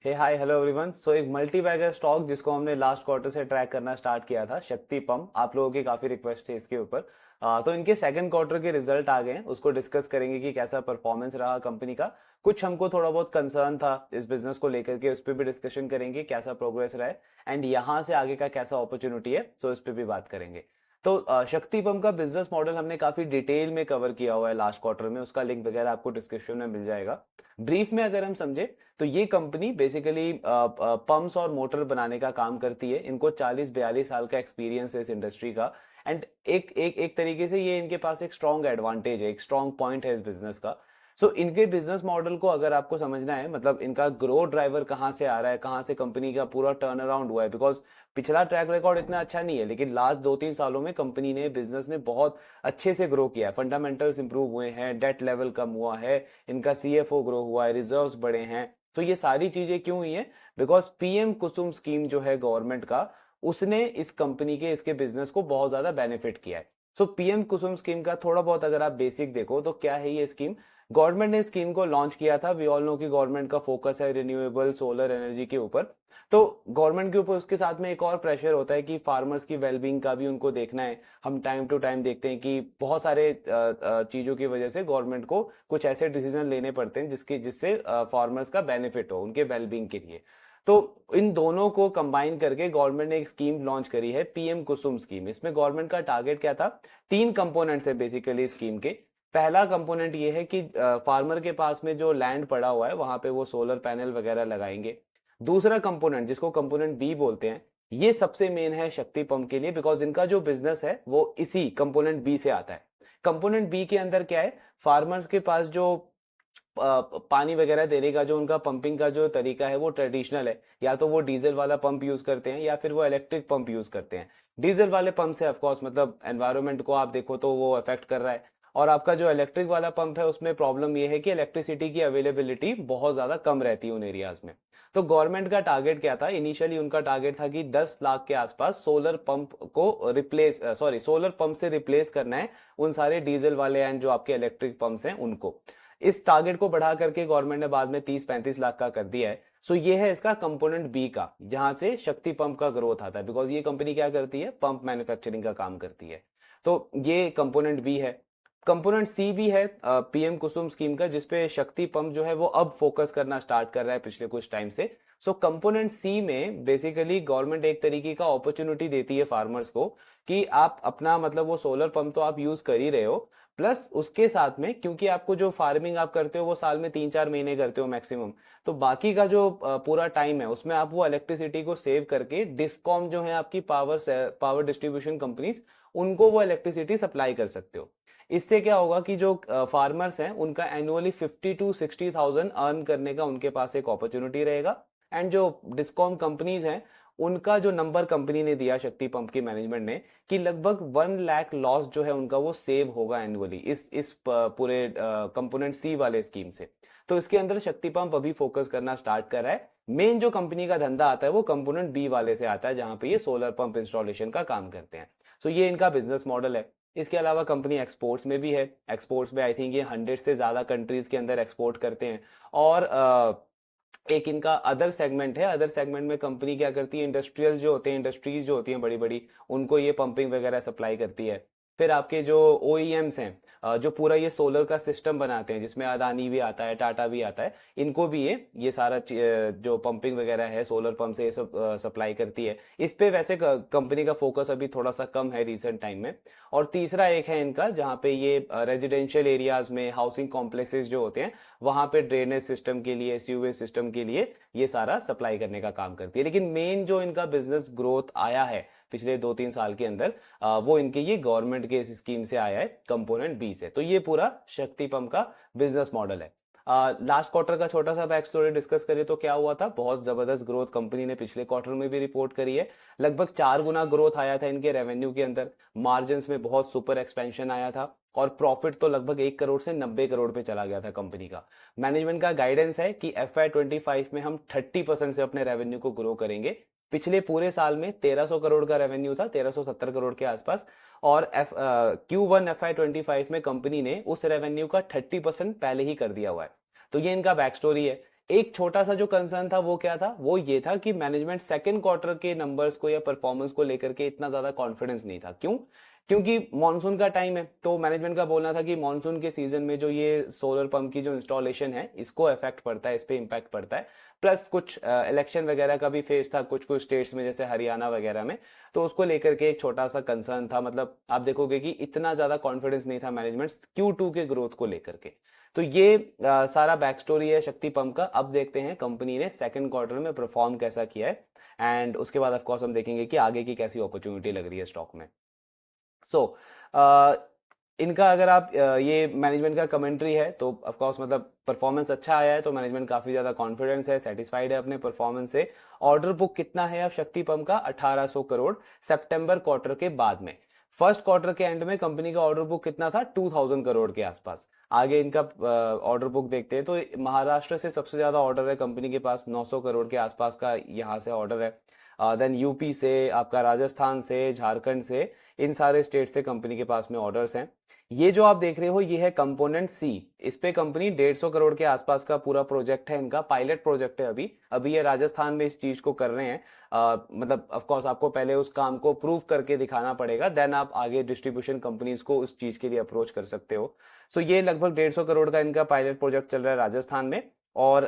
हे hi hello everyone. सो एक multi bagger stock जिसको हमने लास्ट क्वार्टर से ट्रैक करना स्टार्ट किया था, शक्ति पंप। आप लोगों की काफी रिक्वेस्ट थी इसके ऊपर। तो इनके सेकंड क्वार्टर के रिजल्ट आ गए हैं, उसको डिस्कस करेंगे कि कैसा परफॉर्मेंस रहा कंपनी का। कुछ हमको थोड़ा बहुत कंसर्न था इस बिजनेस को लेकर के, उस पर भी डिस्कशन करेंगे कैसा प्रोग्रेस रहा है एंड यहाँ से आगे का कैसा अपॉर्चुनिटी है, सो इस पर भी बात करेंगे। तो शक्ति पंप का बिजनेस मॉडल हमने काफी डिटेल में कवर किया हुआ है लास्ट क्वार्टर में, उसका लिंक वगैरह आपको डिस्क्रिप्शन में मिल जाएगा। ब्रीफ में अगर हम समझे तो ये कंपनी बेसिकली पंप्स और मोटर बनाने का काम करती है। इनको 40-42 साल का एक्सपीरियंस है इस इंडस्ट्री का। एंड एक तरीके से ये इनके पास एक स्ट्रॉन्ग एडवांटेज है, एक स्ट्रॉन्ग पॉइंट है इस बिजनेस का। इनके बिजनेस मॉडल को अगर आपको समझना है, मतलब इनका ग्रोथ ड्राइवर कहाँ से आ रहा है, कहाँ से कंपनी का पूरा टर्न अराउंड हुआ है, बिकॉज पिछला ट्रैक रिकॉर्ड इतना अच्छा नहीं है, लेकिन लास्ट 2-3 सालों में कंपनी ने, बिजनेस ने बहुत अच्छे से ग्रो किया है। फंडामेंटल्स इंप्रूव हुए हैं, डेट लेवल कम हुआ है, इनका सीएफओ ग्रो हुआ है, रिजर्व्स बढ़े हैं। तो ये सारी चीजें क्यों हुई है? बिकॉज पीएम कुसुम स्कीम जो है गवर्नमेंट का, उसने इस कंपनी के, इसके बिजनेस को बहुत ज्यादा बेनिफिट किया है। पीएम कुसुम स्कीम का थोड़ा बहुत अगर आप बेसिक देखो तो क्या है ये स्कीम। गवर्नमेंट ने स्कीम को लॉन्च किया था। वी ऑल नो कि गवर्नमेंट का फोकस है रिन्यूएबल सोलर एनर्जी के ऊपर। तो गवर्नमेंट के ऊपर उसके साथ में एक और प्रेशर होता है कि फार्मर्स की वेलबींग का भी उनको देखना है। हम टाइम टू टाइम देखते हैं कि बहुत सारे चीजों की वजह से गवर्नमेंट को कुछ ऐसे डिसीजन लेने पड़ते हैं जिससे फार्मर्स का बेनिफिट हो उनके वेलबींग के लिए। तो इन दोनों को कंबाइन करके गवर्नमेंट ने एक स्कीम लॉन्च करी है, पीएम कुसुम स्कीम। इसमें गवर्नमेंट का टारगेट क्या था? 3 कंपोनेंट्स है बेसिकली स्कीम के। पहला कंपोनेंट ये है कि फार्मर के पास में जो लैंड पड़ा हुआ है वहां पे वो सोलर पैनल वगैरह लगाएंगे। दूसरा कंपोनेंट, जिसको कंपोनेंट बी बोलते हैं, ये सबसे मेन है शक्ति पंप के लिए, बिकॉज इनका जो बिजनेस है वो इसी कंपोनेंट बी से आता है। कंपोनेंट बी के अंदर क्या है? फार्मर्स के पास जो पानी वगैरह देने का जो उनका पंपिंग का जो तरीका है वो ट्रेडिशनल है। या तो वो डीजल वाला पंप यूज करते हैं या फिर वो इलेक्ट्रिक पंप यूज करते हैं। डीजल वाले पंप से ऑफकोर्स मतलब एनवायरनमेंट को आप देखो तो वो अफेक्ट कर रहा है। और आपका जो इलेक्ट्रिक वाला पंप है उसमें प्रॉब्लम ये है कि इलेक्ट्रिसिटी की अवेलेबिलिटी बहुत ज्यादा कम रहती है उन एरियाज में। तो गवर्नमेंट का टारगेट क्या था? इनिशियली उनका टारगेट था कि 10 लाख के आसपास सोलर पंप को सोलर पंप से रिप्लेस करना है उन सारे डीजल वाले एंड जो आपके इलेक्ट्रिक पंप्स हैं उनको। इस टारगेट को बढ़ा करके गवर्नमेंट ने बाद में 30-35 लाख का कर दिया है। ये है इसका कंपोनेंट बी का, जहां से शक्ति पंप का ग्रोथ आता है, बिकॉज ये कंपनी क्या करती है? पंप मैन्युफैक्चरिंग का काम करती है। तो ये कंपोनेंट बी है। कंपोनेंट सी भी है पीएम कुसुम स्कीम का, जिसपे शक्ति पंप जो है वो अब फोकस करना स्टार्ट कर रहा है पिछले कुछ टाइम से। कंपोनेंट सी में बेसिकली गवर्नमेंट एक तरीके का अपॉर्चुनिटी देती है फार्मर्स को कि आप अपना, मतलब वो सोलर पंप तो आप यूज कर ही रहे हो, प्लस उसके साथ में, क्योंकि आपको जो फार्मिंग आप करते हो वो साल में 3-4 महीने करते हो मैक्सिमम, तो बाकी का जो पूरा टाइम है उसमें आप वो इलेक्ट्रिसिटी को सेव करके डिस्कॉम जो है आपकी पावर डिस्ट्रीब्यूशन कंपनीज, उनको वो इलेक्ट्रिसिटी सप्लाई कर सकते हो। इससे क्या होगा कि जो फार्मर्स हैं उनका एनुअली 50-60 थाउजेंड अर्न करने का उनके पास एक अपॉर्चुनिटी रहेगा। एंड जो डिस्कॉम कंपनीज हैं उनका जो नंबर कंपनी ने दिया शक्ति पंप की मैनेजमेंट ने, कि लगभग 1 लाख लॉस जो है उनका वो सेव होगा एनुअली इस पूरे कंपोनेंट सी वाले स्कीम से। तो इसके अंदर शक्ति पंप अभी फोकस करना स्टार्ट कर रहा है। मेन जो कंपनी का धंधा आता है वो कंपोनेंट बी वाले से आता है, जहां पे ये सोलर पंप इंस्टॉलेशन का काम करते हैं। ये इनका बिजनेस मॉडल है। इसके अलावा कंपनी एक्सपोर्ट्स में भी है। एक्सपोर्ट्स में आई थिंक ये 100 से ज्यादा कंट्रीज के अंदर एक्सपोर्ट करते हैं। और एक इनका अदर सेगमेंट है। अदर सेगमेंट में कंपनी क्या करती है? इंडस्ट्रियल जो होते हैं, इंडस्ट्रीज जो होती हैं बड़ी बड़ी, उनको ये पंपिंग वगैरह सप्लाई करती है। फिर आपके जो ओईएम्स हैं, जो पूरा ये सोलर का सिस्टम बनाते हैं, जिसमें अदानी भी आता है, टाटा भी आता है, इनको भी ये सारा जो पंपिंग वगैरह है सोलर पंप से, ये सब सप्लाई करती है। इस पे वैसे कंपनी का फोकस अभी थोड़ा सा कम है रिसेंट टाइम में। और तीसरा एक है इनका, जहाँ पे ये रेजिडेंशियल एरियाज में, हाउसिंग कॉम्प्लेक्सेस जो होते हैं, वहां पे ड्रेनेज सिस्टम के लिए, सीवेज सिस्टम के लिए ये सारा सप्लाई करने का काम करती है। लेकिन मेन जो इनका बिजनेस ग्रोथ आया है पिछले 2-3 साल के अंदर, वो इनके ये गवर्नमेंट के इस स्कीम से आया है, कंपोनेंट बी से। तो ये पूरा शक्ति पंप का बिजनेस मॉडल है। लास्ट क्वार्टर का छोटा सा बैक स्टोरी डिस्कस करें तो क्या हुआ था? बहुत जबरदस्त ग्रोथ कंपनी ने पिछले क्वार्टर में भी रिपोर्ट करी है। लगभग 4 गुना ग्रोथ आया था इनके रेवेन्यू के अंदर। मार्जिन्स में बहुत सुपर एक्सपेंशन आया था। और प्रॉफिट तो लगभग 1 करोड़ से 90 करोड़ पे चला गया था कंपनी का। मैनेजमेंट का गाइडेंस है कि FY25 में हम 30% से अपने रेवेन्यू को ग्रो करेंगे। पिछले पूरे साल में 1300 करोड़ का रेवेन्यू था, 1370 करोड़ के आसपास। और Q1 FY25 में कंपनी ने उस रेवेन्यू का 30% पहले ही कर दिया हुआ है। तो ये इनका बैक स्टोरी है। एक छोटा सा जो कंसर्न था वो क्या था, वो ये था कि मैनेजमेंट सेकंड क्वार्टर के नंबर्स को या परफॉर्मेंस को लेकर के इतना ज्यादा कॉन्फिडेंस नहीं था। क्यों? क्योंकि मॉनसून का टाइम है, तो मैनेजमेंट का बोलना था कि मॉनसून के सीजन में जो ये सोलर पंप की जो इंस्टॉलेशन है इसको इफेक्ट पड़ता है, इस पे इम्पैक्ट पड़ता है। प्लस कुछ इलेक्शन वगैरह का भी फेस था कुछ कुछ स्टेट्स में, जैसे हरियाणा वगैरह में, तो उसको लेकर के एक छोटा सा कंसर्न था। मतलब आप देखोगे कि इतना ज्यादा कॉन्फिडेंस नहीं था मैनेजमेंट Q2 के ग्रोथ को लेकर के। तो ये सारा बैक स्टोरी है शक्ति पंप का। अब देखते हैं कंपनी ने सेकंड क्वार्टर में परफॉर्म कैसा किया है, एंड उसके बाद ऑफ कोर्स हम देखेंगे कि आगे की कैसी अपॉर्चुनिटी लग रही है स्टॉक में। सो इनका अगर आप ये मैनेजमेंट का कमेंट्री है तो ऑफ कोर्स मतलब परफॉर्मेंस अच्छा आया है, तो मैनेजमेंट काफी ज्यादा कॉन्फिडेंस है, सेटिस्फाइड है अपने परफॉर्मेंस से। ऑर्डर बुक कितना है अब शक्ति पंप का? 1800 करोड़ सितंबर क्वार्टर के बाद में। फर्स्ट क्वार्टर के एंड में कंपनी का ऑर्डर बुक कितना था? 2000 करोड़ के आसपास। आगे इनका ऑर्डर बुक देखते हैं तो महाराष्ट्र से सबसे ज्यादा ऑर्डर है कंपनी के पास, 900 करोड़ के आसपास का यहाँ से ऑर्डर है। देन यूपी से, आपका राजस्थान से, झारखंड से, इन सारे स्टेट से कंपनी के पास में ऑर्डर्स हैं। ये जो आप देख रहे हो ये है कंपोनेंट सी। इस पे कंपनी 150 करोड़ के आसपास का पूरा प्रोजेक्ट है, इनका पायलट प्रोजेक्ट है। अभी अभी ये राजस्थान में इस चीज को कर रहे हैं। मतलब ऑफ कोर्स आपको पहले उस काम को प्रूव करके दिखाना पड़ेगा, देन आप आगे डिस्ट्रीब्यूशन कंपनीज को उस चीज के लिए अप्रोच कर सकते हो। सो ये लगभग 150 करोड़ का इनका पायलट प्रोजेक्ट चल रहा है राजस्थान में। और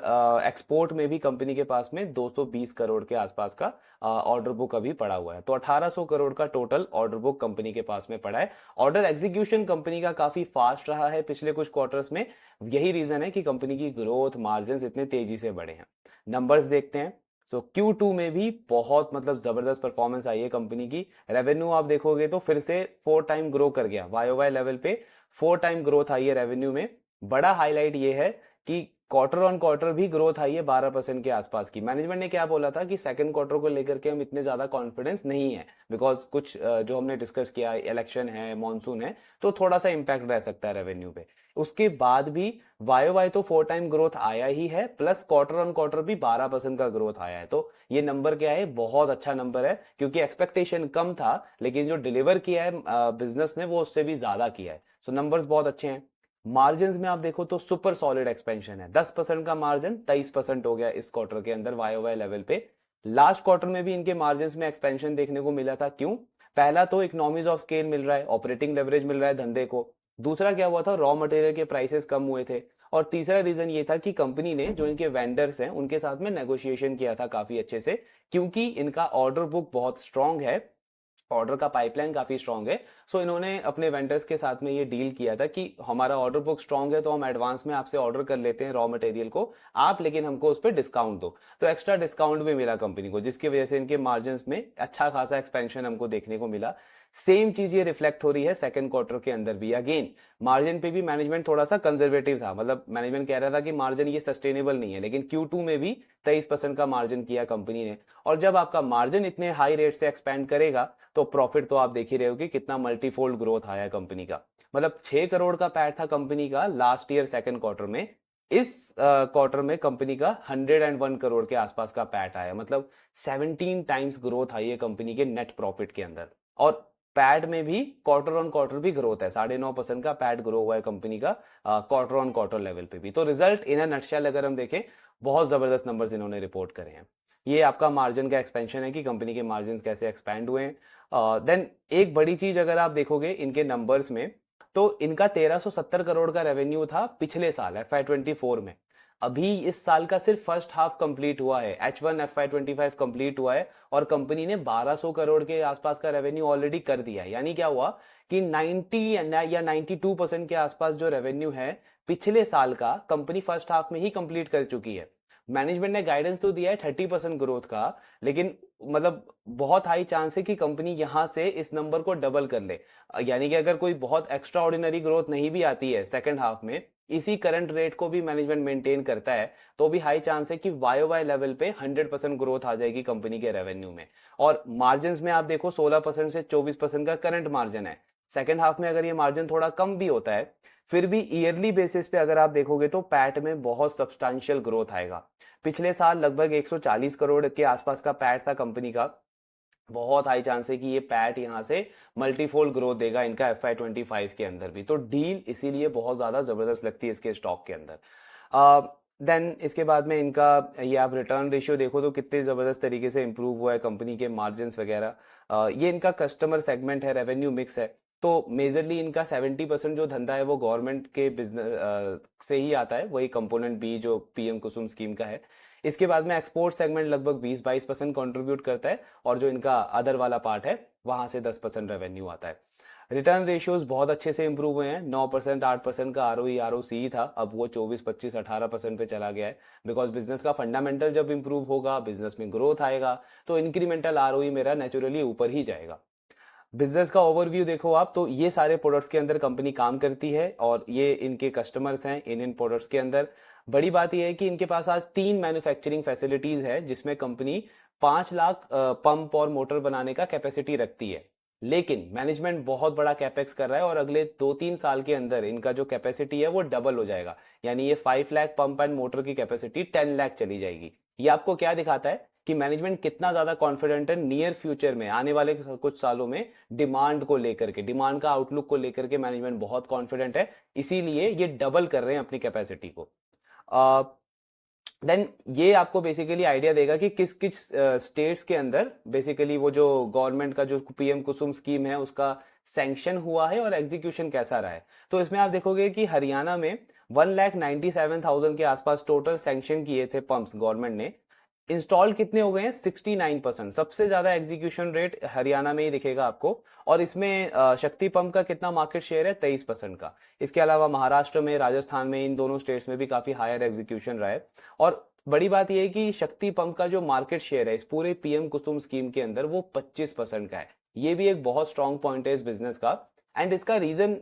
एक्सपोर्ट में भी कंपनी के पास में 220 करोड़ के आसपास का ऑर्डर बुक अभी पड़ा हुआ है। तो 1800 करोड़ का टोटल ऑर्डर बुक कंपनी के पास में पड़ा है। ऑर्डर एग्जीक्यूशन कंपनी का काफी फास्ट रहा है पिछले कुछ क्वार्टर्स में। यही रीजन है कि कंपनी की ग्रोथ मार्जिन इतने तेजी से बढ़े हैं। नंबर्स देखते हैं। तो Q2 में भी बहुत मतलब जबरदस्त परफॉर्मेंस आई है कंपनी की। रेवेन्यू आप देखोगे तो फिर से 4 टाइम ग्रो कर गया, YOY लेवल पे 4 टाइम ग्रोथ आई है रेवेन्यू में। बड़ा हाईलाइट ये है कि क्वार्टर ऑन क्वार्टर भी ग्रोथ आई है 12% के आसपास की। मैनेजमेंट ने क्या बोला था कि सेकंड क्वार्टर को लेकर के हम इतने ज्यादा कॉन्फिडेंस नहीं है, बिकॉज कुछ जो हमने डिस्कस किया, इलेक्शन है, मॉनसून है, तो थोड़ा सा इंपैक्ट रह सकता है रेवेन्यू पे। उसके बाद भी YOY तो 4 टाइम ग्रोथ आया ही है, प्लस क्वार्टर ऑन क्वार्टर भी 12% का ग्रोथ आया है। तो ये नंबर क्या है? बहुत अच्छा नंबर है, क्योंकि एक्सपेक्टेशन कम था लेकिन जो डिलीवर किया है बिजनेस ने वो उससे भी ज्यादा किया है। सो नंबर्स बहुत अच्छे हैं। मार्जिन में आप देखो तो सुपर सॉलिड एक्सपेंशन है। 10% का मार्जिन 23% हो गया इस क्वार्टर के अंदर YOY लेवल पे। लास्ट क्वार्टर में भी इनके मार्जिन में एक्सपेंशन देखने को मिला था। क्यों? पहला तो इकोनॉमीज ऑफ स्केल मिल रहा है, ऑपरेटिंग लेवरेज मिल रहा है धंधे को। दूसरा क्या हुआ था? रॉ मटेरियल के प्राइसेस कम हुए थे। और तीसरा रीजन ये था कि कंपनी ने जो इनके वेंडर्स हैं उनके साथ में नेगोशिएशन किया था काफी अच्छे से, क्योंकि इनका ऑर्डर बुक बहुत स्ट्रांग है, ऑर्डर का पाइपलाइन काफी स्ट्रांग है। सो इन्होंने अपने वेंडर्स के साथ में ये डील किया था कि हमारा ऑर्डर बुक स्ट्रांग है तो हम एडवांस में आपसे ऑर्डर कर लेते हैं रॉ मटेरियल को, आप लेकिन हमको उस पर डिस्काउंट दो। तो एक्स्ट्रा डिस्काउंट भी मिला कंपनी को, जिसकी वजह से इनके मार्जिन में अच्छा खासा एक्सपेंशन हमको देखने को मिला। सेम चीज ये रिफ्लेक्ट हो रही है सेकंड क्वार्टर के अंदर भी। अगेन मार्जिन पे भी मैनेजमेंट थोड़ा सा कंजर्वेटिव था, मतलब मैनेजमेंट कह रहा था कि मार्जिन ये सस्टेनेबल नहीं है, लेकिन Q2 में भी 23% का मार्जिन किया कंपनी ने। और जब आपका मार्जिन इतने हाई रेट से एक्सपेंड करेगा तो प्रॉफिट तो आप देख ही रहे हो कि कितना मल्टीफोल्ड ग्रोथ आया कंपनी का। मतलब 6 करोड़ का पैट था कंपनी का लास्ट ईयर सेकंड क्वार्टर में, इस क्वार्टर में कंपनी का 101 करोड़ के आसपास का पैट आया। मतलब 17 टाइम्स ग्रोथ आई है कंपनी के नेट प्रॉफिट के अंदर। और पैड में भी क्वार्टर ऑन क्वार्टर भी ग्रोथ है, 9.5% का पैड ग्रो हुआ है कंपनी का क्वार्टर ऑन क्वार्टर लेवल पे भी। तो रिजल्ट इन अ नटशेल अगर हम देखें, बहुत जबरदस्त नंबर्स इन्होंने रिपोर्ट करे हैं। ये आपका मार्जिन का एक्सपेंशन है कि कंपनी के मार्जिन कैसे एक्सपैंड हुए हैं। देन एक बड़ी चीज अगर आप देखोगे इनके नंबर्स में, तो इनका 1370 करोड़ का रेवेन्यू था पिछले साल FY24 में। अभी इस साल का सिर्फ फर्स्ट हाफ कंप्लीट हुआ है, H1 FY25 कंप्लीट हुआ है, और कंपनी ने 1200 करोड़ के आसपास का रेवेन्यू ऑलरेडी कर दिया है। यानी क्या हुआ कि 90 या 92% के आसपास जो रेवेन्यू है पिछले साल का, कंपनी फर्स्ट हाफ में ही कंप्लीट कर चुकी है। मैनेजमेंट ने गाइडेंस तो दिया है 30% ग्रोथ का, लेकिन मतलब बहुत हाई चांस है कि कंपनी यहां से इस नंबर को डबल कर ले। यानी कि अगर कोई बहुत एक्स्ट्रा ऑर्डिनरी ग्रोथ नहीं भी आती है सेकंड हाफ में, इसी करंट रेट को भी मैनेजमेंट मेंटेन करता है, तो भी हाई चांस है कि YOY लेवल पे 100% ग्रोथ आ जाएगी कंपनी के रेवेन्यू में। और मार्जिन में आप देखो 16% से 24% का करंट मार्जिन है। सेकंड हाफ में अगर ये मार्जिन थोड़ा कम भी होता है, फिर भी ईयरली बेसिस पे अगर आप देखोगे तो पैट में बहुत सब्सटैंशियल ग्रोथ आएगा। पिछले साल लगभग 140 करोड़ के आसपास का पैट था कंपनी का। बहुत हाई चांस है कि ये पैट यहां से मल्टीफोल्ड ग्रोथ देगा इनका FY25 के अंदर भी। तो डील इसीलिए बहुत ज्यादा जबरदस्त लगती है इसके स्टॉक के अंदर। देन इसके बाद में इनका ये आप रिटर्न रेशियो देखो तो कितने ज़बरदस्त तरीके से इंप्रूव हुआ है कंपनी के मार्जिन्स वगैरह। ये इनका कस्टमर सेगमेंट है, रेवेन्यू मिक्स है। तो मेजरली इनका 70% जो धंधा है वो गवर्नमेंट के बिजनेस से ही आता है, वही कंपोनेंट बी जो पीएम कुसुम स्कीम का है। इसके बाद में एक्सपोर्ट सेगमेंट लगभग 20-22% कंट्रीब्यूट करता है, और जो इनका अदर वाला पार्ट है वहां से 10% रेवेन्यू आता है। रिटर्न रेशियोज बहुत अच्छे से इंप्रूव हुए हैं। 9%, 8% का आरओई आरओसी था, अब वो 24, 25, 18% पे चला गया है। बिकॉज बिजनेस का फंडामेंटल जब इंप्रूव होगा, बिजनेस में ग्रोथ आएगा, तो इंक्रीमेंटल आरओई मेरा नेचुरली ऊपर ही जाएगा। बिजनेस का ओवरव्यू देखो आप, तो ये सारे प्रोडक्ट्स के अंदर कंपनी काम करती है और ये इनके कस्टमर्स हैं इन प्रोडक्ट्स के अंदर। बड़ी बात यह है कि इनके पास आज 3 मैन्युफैक्चरिंग फैसिलिटीज है, जिसमें कंपनी 5 लाख पंप और मोटर बनाने का कैपेसिटी रखती है। लेकिन मैनेजमेंट बहुत बड़ा कैपेक्स कर रहा है और अगले 2-3 साल के अंदर इनका जो कैपेसिटी है वो डबल हो जाएगा। यानी ये 5 लाख पंप एंड मोटर की कैपेसिटी 10 लाख चली जाएगी। ये आपको क्या दिखाता है कि मैनेजमेंट कितना ज्यादा कॉन्फिडेंट है नियर फ्यूचर में, आने वाले कुछ सालों में डिमांड को लेकर के, डिमांड का आउटलुक को लेकर के मैनेजमेंट बहुत कॉन्फिडेंट है। इसीलिए ये डबल कर रहे हैं अपनी कैपेसिटी को। देन ये आपको बेसिकली आइडिया देगा कि किस किस स्टेट्स के अंदर बेसिकली वो जो गवर्नमेंट का जो पीएम कुसुम स्कीम है उसका सैंक्शन हुआ है और एग्जीक्यूशन कैसा रहा है। तो इसमें आप देखोगे कि हरियाणा में 1,97,000 के आसपास टोटल सैंक्शन किए थे पंप्स गवर्नमेंट ने। इंस्टॉल कितने हो गए हैं? 69%। सबसे ज्यादा एग्जीक्यूशन रेट हरियाणा में ही दिखेगा आपको। और इसमें शक्ति पंप का कितना मार्केट शेयर है? 23% का। इसके अलावा महाराष्ट्र में, राजस्थान में, इन दोनों स्टेट्स में भी काफी हायर एग्जीक्यूशन रहा है। और बड़ी बात यह है कि शक्ति पंप का जो मार्केट शेयर है इस पूरे पीएम कुसुम स्कीम के अंदर वो 25% का है। ये भी एक बहुत स्ट्रांग पॉइंट है इस बिजनेस का। एंड इसका रीजन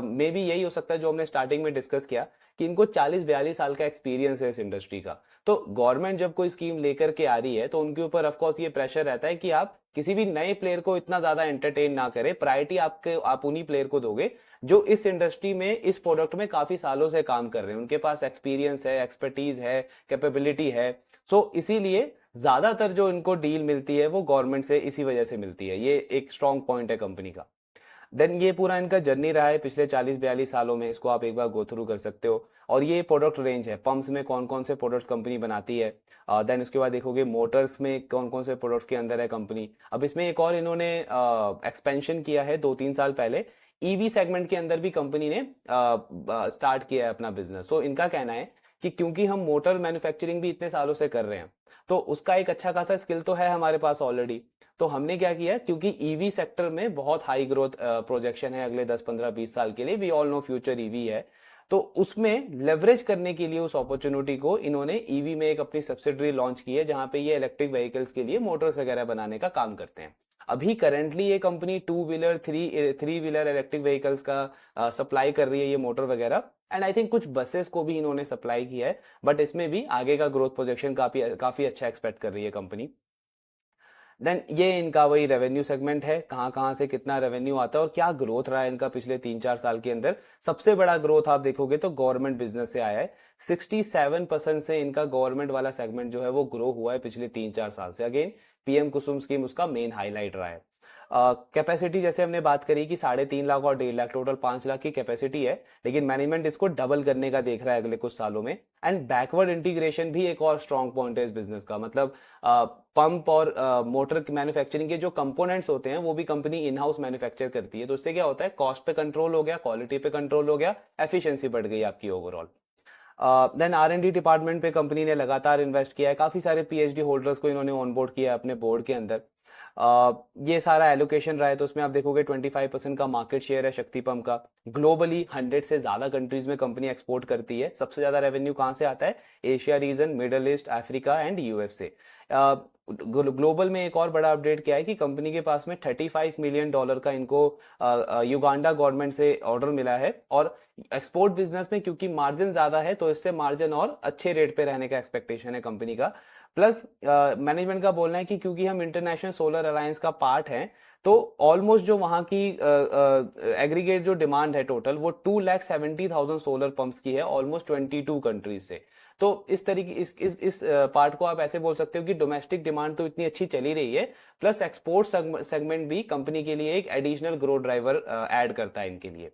मे बी यही हो सकता है जो हमने स्टार्टिंग में डिस्कस किया, कि इनको 40-42 साल का एक्सपीरियंस है इस इंडस्ट्री का। तो गवर्नमेंट जब कोई स्कीम लेकर के आ रही है तो उनके ऊपर ऑफकोर्स ये प्रेशर रहता है कि आप किसी भी नए प्लेयर को इतना ज्यादा एंटरटेन ना करें। प्रायोरिटी आप उन्हीं प्लेयर को दोगे जो इस इंडस्ट्री में, इस प्रोडक्ट में काफी सालों से काम कर रहे हैं, उनके पास एक्सपीरियंस है, एक्सपर्टीज है, कैपेबिलिटी है। सो इसीलिए ज्यादातर जो इनको डील मिलती है वो गवर्नमेंट से इसी वजह से मिलती है। ये एक स्ट्रॉन्ग पॉइंट है कंपनी का। देन ये पूरा इनका जर्नी रहा है पिछले 40-42 सालों में, इसको आप एक बार गो थ्रू कर सकते हो। और ये प्रोडक्ट रेंज है, पंप्स में कौन कौन से प्रोडक्ट्स कंपनी बनाती है। देन उसके बाद देखोगे मोटर्स में कौन कौन से प्रोडक्ट्स के अंदर है कंपनी। अब इसमें एक और इन्होंने एक्सपेंशन किया है 2-3 साल पहले, ईवी सेगमेंट के अंदर भी कंपनी ने स्टार्ट किया है अपना बिजनेस। तो इनका कहना है कि क्योंकि हम मोटर मैन्युफैक्चरिंग भी इतने सालों से कर रहे हैं, तो उसका एक अच्छा खासा स्किल तो है हमारे पास ऑलरेडी। तो हमने क्या किया, क्योंकि ईवी सेक्टर में बहुत हाई ग्रोथ प्रोजेक्शन है अगले 10-15-20 साल के लिए, we all know future EV है, तो उसमें लेवरेज करने के लिए उस अपॉर्चुनिटी को इन्होंने ईवी में एक अपनी सब्सिडरी लॉन्च की है, जहां पे ये इलेक्ट्रिक व्हीकल्स के लिए मोटर्स वगैरह बनाने का काम करते हैं। अभी करंटली ये company 2 wheeler, three wheeler electric vehicles का सप्लाई कर रही है, ये मोटर वगैरह। एंड आई थिंक कुछ बसेस को भी इन्होंने सप्लाई किया है। बट इसमें भी आगे का ग्रोथ प्रोजेक्शन काफी अच्छा एक्सपेक्ट कर रही है कंपनी। देन ये इनका वही रेवेन्यू सेगमेंट है, कहाँ कहाँ से कितना रेवेन्यू आता है और क्या ग्रोथ रहा है इनका पिछले 3-4 साल के अंदर। सबसे बड़ा ग्रोथ आप देखोगे तो गवर्नमेंट बिजनेस से आया है। 67% से इनका गवर्नमेंट वाला सेगमेंट जो है वो ग्रो हुआ है पिछले 3-4 साल से। अगेन पीएम कुसुम स्कीम उसका मेन हाईलाइट रहा है। कैपेसिटी जैसे हमने बात करी कि 3.5 लाख और 1.5 लाख, टोटल 5 लाख की कैपेसिटी है, लेकिन मैनेजमेंट इसको डबल करने का देख रहा है अगले कुछ सालों में। एंड बैकवर्ड इंटीग्रेशन भी एक और स्ट्रॉन्ग पॉइंट है इस बिजनेस का। मतलब पंप और मोटर मैन्युफैक्चरिंग के जो कंपोनेंट्स होते हैं वो भी कंपनी इन हाउस मैन्युफैक्चर करती है। तो इससे क्या होता है, कॉस्ट पे कंट्रोल हो गया, क्वालिटी पे कंट्रोल हो गया, एफिशिएंसी बढ़ गई आपकी ओवरऑल। देन R&D डिपार्टमेंट पे कंपनी ने लगातार इन्वेस्ट किया है, काफी सारे पीएचडी होल्डर्स को इन्होंने ऑनबोर्ड किया है अपने बोर्ड के अंदर। ये सारा एलोकेशन रहा है, तो उसमें आप देखोगे 25% का मार्केट शेयर है शक्ति पंप का। ग्लोबली 100 से ज्यादा कंट्रीज में कंपनी एक्सपोर्ट करती है। सबसे ज्यादा रेवेन्यू कहां से आता है? Asia region, middle east, Africa and US से। ग्लोबल में एक और बड़ा अपडेट क्या है कि कंपनी के पास में $35 मिलियन का इनको युगांडा गवर्नमेंट से ऑर्डर मिला है। और एक्सपोर्ट बिजनेस में क्योंकि मार्जिन ज्यादा है तो इससे मार्जिन और अच्छे रेट पे रहने का एक्सपेक्टेशन है कंपनी का। प्लस मैनेजमेंट का बोलना है कि क्योंकि हम इंटरनेशनल सोलर अलायंस का पार्ट हैं, तो ऑलमोस्ट जो वहां की एग्रीगेट जो डिमांड है टोटल वो 2,70,000 सोलर पंप्स की है, ऑलमोस्ट 22 कंट्रीज से। तो इस तरीके इस पार्ट को आप ऐसे बोल सकते हो कि डोमेस्टिक डिमांड तो इतनी अच्छी चली रही है, प्लस एक्सपोर्ट सेगमेंट भी कंपनी के लिए एक एडिशनल ग्रोथ ड्राइवर ऐड करता है इनके लिए।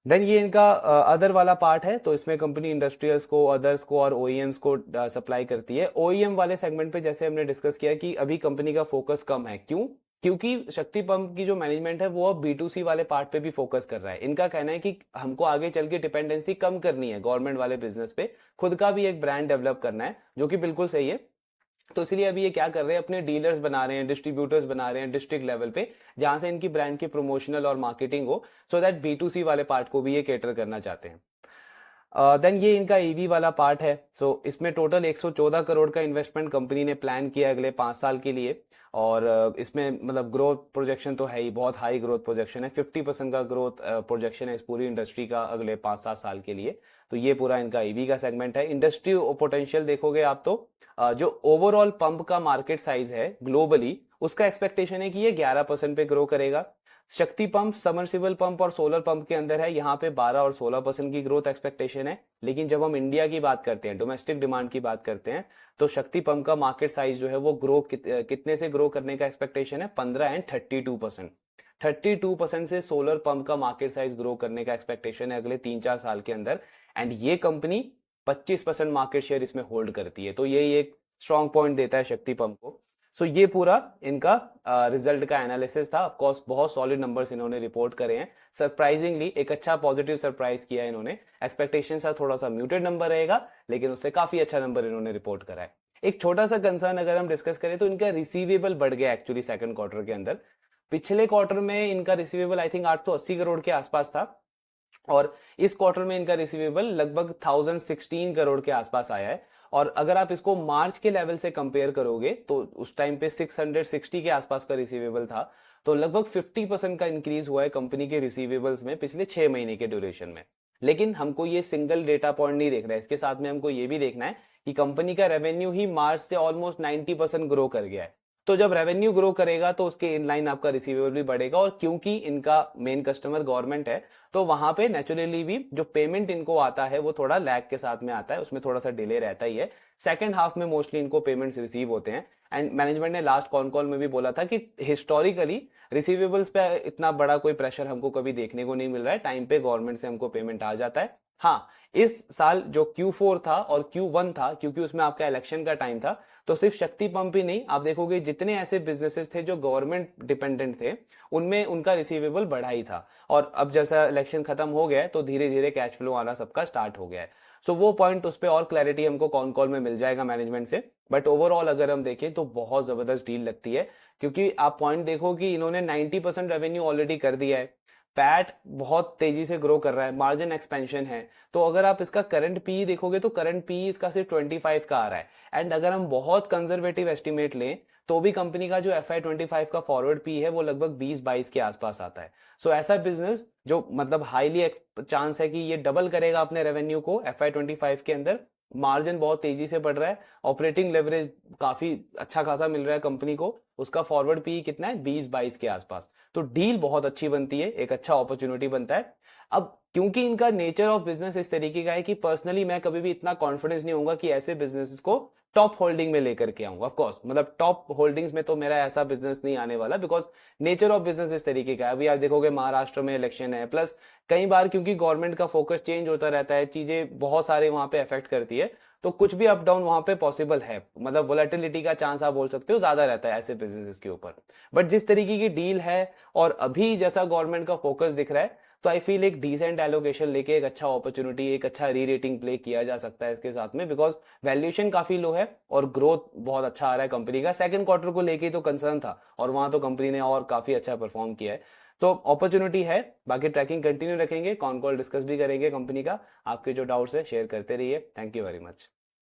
देन ये इनका अदर वाला पार्ट है, तो इसमें कंपनी इंडस्ट्रियल्स को, अदर्स को और ओईएम्स को सप्लाई करती है। ओईएम वाले सेगमेंट पे जैसे हमने डिस्कस किया कि अभी कंपनी का फोकस कम है, क्यों? क्योंकि शक्ति पंप की जो मैनेजमेंट है वो अब B2C वाले पार्ट पे भी फोकस कर रहा है। इनका कहना है कि हमको आगे चल के डिपेंडेंसी कम करनी है गवर्नमेंट वाले बिजनेस पे, खुद का भी एक ब्रांड डेवलप करना है, जो कि बिल्कुल सही है। तो इसलिए अभी ये क्या कर रहे हैं, अपने डीलर्स बना रहे हैं, डिस्ट्रीब्यूटर्स बना रहे हैं डिस्ट्रिक्ट लेवल पे, जहां से इनकी ब्रांड की प्रमोशनल और मार्केटिंग हो, सो दैट B2C वाले पार्ट को भी ये केटर करना चाहते हैं। देन ये इनका ईवी वाला पार्ट है। सो इसमें टोटल 114 करोड़ का इन्वेस्टमेंट कंपनी ने प्लान किया अगले 5 साल के लिए। और इसमें मतलब ग्रोथ प्रोजेक्शन तो है ही, बहुत हाई ग्रोथ प्रोजेक्शन है, 50% का ग्रोथ प्रोजेक्शन है इस पूरी इंडस्ट्री का अगले 5-7 साल के लिए। तो ये पूरा इनका ईवी का सेगमेंट है। इंडस्ट्री पोटेंशियल देखोगे आप तो जो ओवरऑल पंप का मार्केट साइज है ग्लोबली, उसका एक्सपेक्टेशन है कि ये 11% पे ग्रो करेगा। शक्ति पंप, समरसिबल पंप और सोलर पंप के अंदर है, यहाँ पे 12 और 16% की ग्रोथ एक्सपेक्टेशन है। लेकिन जब हम इंडिया की बात करते हैं, डोमेस्टिक डिमांड की बात करते हैं, तो शक्ति पंप का मार्केट साइज जो है वो कितने से ग्रो करने का एक्सपेक्टेशन है, 15 एंड 32%। 32% से सोलर पंप का मार्केट साइज ग्रो करने का एक्सपेक्टेशन है अगले 3-4 साल के अंदर। एंड ये कंपनी 25% मार्केट शेयर इसमें होल्ड करती है, तो यही एक स्ट्रॉन्ग पॉइंट देता है शक्ति पंप को। सो ये पूरा इनका रिजल्ट का एनालिसिस था। ऑफ कोर्स बहुत सॉलिड नंबर्स इन्होंने रिपोर्ट करे हैं। सरप्राइजिंगली एक अच्छा पॉजिटिव सरप्राइज किया है इन्होंने। एक्सपेक्टेशन सा थोड़ा सा म्यूटेड नंबर रहेगा, लेकिन उससे काफी अच्छा नंबर इन्होंने रिपोर्ट करा है। एक छोटा सा कंसर्न अगर हम डिस्कस करें तो इनका रिसीवेबल बढ़ गया एक्चुअली सेकंड क्वार्टर के अंदर। पिछले क्वार्टर में इनका रिसीवेबल आई थिंक 880 करोड़ के आसपास था, और इस क्वार्टर में इनका रिसीवेबल लगभग 1016 करोड़ के आसपास आया है। और अगर आप इसको मार्च के लेवल से कंपेयर करोगे तो उस टाइम पे 660 के आसपास का रिसीवेबल था। तो लगभग 50% का इंक्रीज हुआ है कंपनी के रिसीवेबल्स में पिछले 6 महीने के ड्यूरेशन में। लेकिन हमको ये सिंगल डेटा पॉइंट नहीं देखना है, इसके साथ में हमको ये भी देखना है कि कंपनी का रेवेन्यू ही मार्च से ऑलमोस्ट 90% ग्रो कर गया है। तो जब रेवेन्यू ग्रो करेगा तो उसके इनलाइन आपका रिसीवेबल भी बढ़ेगा, और क्योंकि इनका मेन कस्टमर गवर्नमेंट है, तो वहां पे नेचुरली भी जो पेमेंट इनको आता है वो थोड़ा लैग के साथ में आता है, उसमें थोड़ा सा डिले रहता ही है। सेकंड हाफ में मोस्टली इनको पेमेंट्स रिसीव होते हैं। एंड मैनेजमेंट ने लास्ट कॉन कॉल में भी बोला था कि हिस्टोरिकली रिसीवेबल्स पे इतना बड़ा कोई प्रेशर हमको कभी देखने को नहीं मिल रहा है, टाइम पे गवर्नमेंट से हमको पेमेंट आ जाता है। हाँ, इस साल जो Q4 था और Q1 था, क्योंकि उसमें आपका इलेक्शन का टाइम था, तो सिर्फ शक्ति पंप ही नहीं, आप देखोगे जितने ऐसे बिजनेसेस थे जो गवर्नमेंट डिपेंडेंट थे, उनमें उनका रिसीवेबल बढ़ा ही था। और अब जैसा इलेक्शन खत्म हो गया है तो धीरे धीरे कैश फ्लो आना सबका स्टार्ट हो गया है। सो वो पॉइंट, उस पर और क्लैरिटी हमको कॉन कॉल में मिल जाएगा मैनेजमेंट से। बट ओवरऑल अगर हम देखें तो बहुत जबरदस्त डील लगती है, क्योंकि आप पॉइंट देखो कि इन्होंने 90% रेवेन्यू ऑलरेडी कर दिया है, पैट बहुत तेजी से ग्रो कर रहा है, मार्जिन एक्सपेंशन है। तो अगर आप इसका करंट पी देखोगे तो करंट पी इसका सिर्फ 25 का आ रहा है। एंड अगर हम बहुत कंजर्वेटिव एस्टिमेट लें तो भी कंपनी का जो FY25 का फॉरवर्ड पी है वो लगभग 20-22 के आसपास आता है। सो ऐसा बिजनेस जो मतलब हाईली चांस है कि ये डबल करेगा अपने रेवेन्यू को FY25 के अंदर, मार्जिन बहुत तेजी से बढ़ रहा है, ऑपरेटिंग लेवरेज काफी अच्छा खासा मिल रहा है कंपनी को, उसका फॉरवर्ड पी कितना है, 20-22 के आसपास। तो डील बहुत अच्छी बनती है, एक अच्छा अपॉर्चुनिटी बनता है। अब क्योंकि इनका नेचर ऑफ बिजनेस इस तरीके का है कि पर्सनली मैं कभी भी इतना कॉन्फिडेंस नहीं होऊंगा कि ऐसे बिजनेस को टॉप होल्डिंग में लेकर के आऊंगा। ऑफ कोर्स मतलब टॉप होल्डिंग्स में तो मेरा ऐसा बिजनेस नहीं आने वाला, बिकॉज नेचर ऑफ बिजनेस इस तरीके का है। अभी आप देखोगे महाराष्ट्र में इलेक्शन है, प्लस कई बार क्योंकि गवर्नमेंट का फोकस चेंज होता रहता है, चीजें बहुत सारे वहां पे अफेक्ट करती है, तो कुछ भी अप डाउन वहां पे पॉसिबल है, मतलब वोलेटिलिटी का चांस आप बोल सकते हो ज्यादा रहता है ऐसे बिजनेसेस के ऊपर। बट जिस तरीके की डील है और अभी जैसा गवर्नमेंट का फोकस दिख रहा है, तो आई फील एक डिसेंट एलोकेशन लेके एक अच्छा अपॉर्चुनिटी, एक अच्छा री रेटिंग प्ले किया जा सकता है इसके साथ में, बिकॉज वैल्यूएशन काफी लो है और ग्रोथ बहुत अच्छा आ रहा है कंपनी का। सेकंड क्वार्टर को लेके तो कंसर्न था, और वहां तो कंपनी ने और काफी अच्छा परफॉर्म किया है। तो अपॉर्चुनिटी है। बाकी ट्रैकिंग कंटिन्यू रखेंगे, कॉन कॉल डिस्कस भी करेंगे कंपनी का। आपके जो डाउट्स है शेयर करते रहिए। Thank you very much.